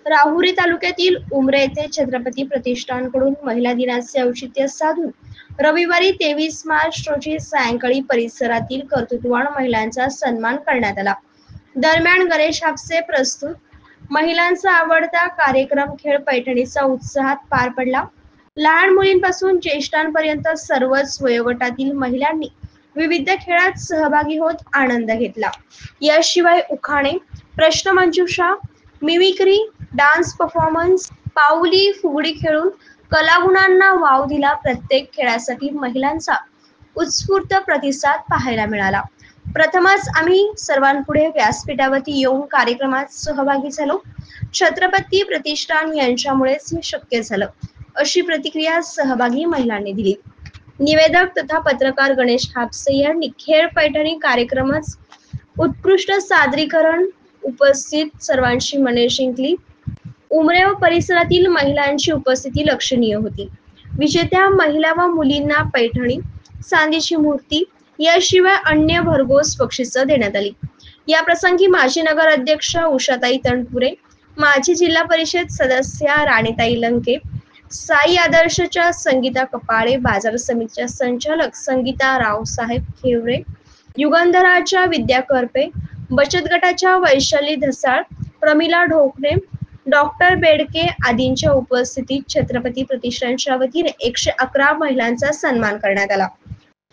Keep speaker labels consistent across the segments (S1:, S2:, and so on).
S1: राहुरी तालुक्यातील उमरे येथे छत्रपती प्रतिष्ठानकडून महिला दिनाचे औचित्य साधून रविवारी 23 मार्च रोजी सायंकाळी परिसरातील कर्तृत्ववान महिलांचा सन्मान करण्यात आला। दरम्यान गणेश हापसे प्रस्तुत महिलांचा आवडता कार्यक्रम खेळ पैठणीचा उत्साहात पार पडला। लहान मुलींपासून ज्येष्ठांपर्यंत सर्वच वयोगटातील महिलांनी विविध खेळात सहभागी होत आनंद घेतला। याशिवाय उखाणे, प्रश्नमंजुषा, मिमिक्री, डान्स परफॉर्मन्स, पाऊली, फुगडी खेळून कलागुणांना वाव दिला। प्रत्येक खेळासाठी महिलांचा उत्स्फूर्त प्रतिसाद पाहायला मिळाला। प्रथमच आम्ही सर्वांपुढे व्यासपीठावरती येऊन कार्यक्रमात सहभागी झालो। छत्रपती प्रतिष्ठान यांच्यामुळेच हे शक्य झालं, अशी प्रतिक्रिया सहभागी महिलांनी दिली। निवेदक तथा पत्रकार गणेश हापसे यांनी खेळ पैठणी कार्यक्रमास उत्कृष्ट सादरीकरण उपस्थित सर्वांची मने जिंकली। उमरे व परिसरातील महिलांची उपस्थिती लक्षणीय होती। विजेत्या महिला व मुलींना पैठणी, चांदीची मूर्ती याशिवाय अन्य भरघोस बक्षिसं देण्यात आली। या प्रसंगी माजी नगर अध्यक्ष उषाताई तणपुरे, माजी जिल्हा परिषद सदस्या राणीताई लंके, साई आदर्शच्या संगीता कपाळे, बाजार समितीच्या संचालक संगीता रावसाहेब खेवरे, युगंधराच्या विद्या करपे, बचत गटाच्या वैशाली धसाळ, प्रमिला ढोकणे, डॉक्टर बेडके आदींच्या उपस्थितीत छत्रपती प्रतिष्ठानच्या वतीने 111 महिलांचा सन्मान करण्यात आला।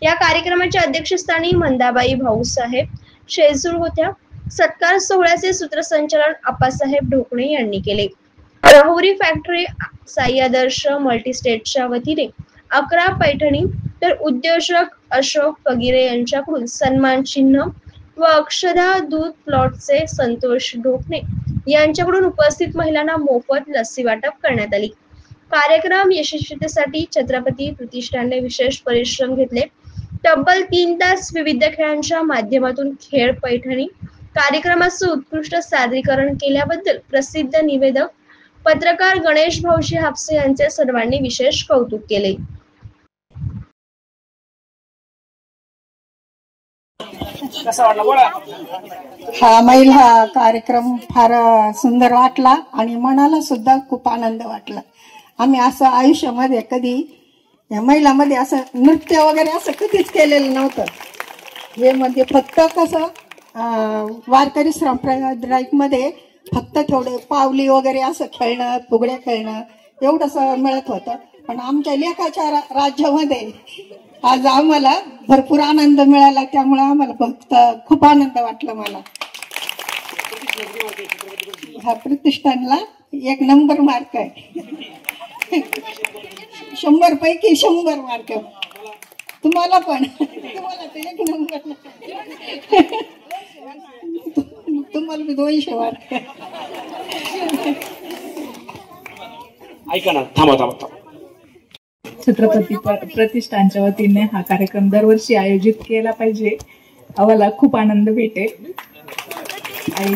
S1: या कार्यक्रमाच्या अध्यक्षस्थानी मंदाबाई भाऊसाहेब शेजूळ होत्या। सत्कार सोहळ्याचे सूत्रसंचालन आप्पासाहेब ढोकणे यांनी केले। राहुरी फॅक्टरी साई आदर्श मल्टीस्टेटच्या वतीने 11 पैठणी तर उद्योजक अशोक पगिरे यांच्याकडून सन्मान चिन्ह व अक्षदा दूध प्लॉटचे संतोष ढोकणे यांच्याकडून उपस्थित महिलांना मोफत लस्सी वाटप करण्यात आली। कार्यक्रम यशस्वीतेसाठी छत्रपती प्रतिष्ठानने विशेष परिश्रम घेतले। तब्बल 3 तास विविध खेळांच्या माध्यमातून खेळ पैठणी कार्यक्रमाचं उत्कृष्ट सादरीकरण केल्याबद्दल प्रसिद्ध निवेदक पत्रकार गणेश भाऊजी हापसे यांचे सर्वांनी विशेष कौतुक केले।
S2: हा महिला कार्यक्रम फार सुंदर वाटला आणि मनाला सुद्धा खूप आनंद वाटला। आम्ही असं आयुष्यामध्ये कधी या महिलांमध्ये असं नृत्य वगैरे असं कधीच केलेलं नव्हतं। हे म्हणजे फक्त कसं वारकरी संप्रदायामध्ये फक्त थोडे पावली वगैरे असं खेळणं, फुगड्या खेळणं एवढंच मिळत होतं। पण आमच्या लेखाच्या राज्यामध्ये आज आम्हाला भरपूर आनंद मिळाला, त्यामुळे आम्हाला फक्त खूप आनंद वाटला। मला ह्या प्रतिष्ठानला 1 नंबर मार्क आहे। 100 पैकी 100 मार्क तुम्हाला पण, तुम्हाला तर 1 नंबर, तुम्हाला बी 200 मार्क।
S3: ऐका ना, थांबा।
S4: छत्रपती प्रतिष्ठानच्या वतीने हा कार्यक्रम दरवर्षी आयोजित केला पाहिजे, आम्हाला खूप आनंद भेटेल।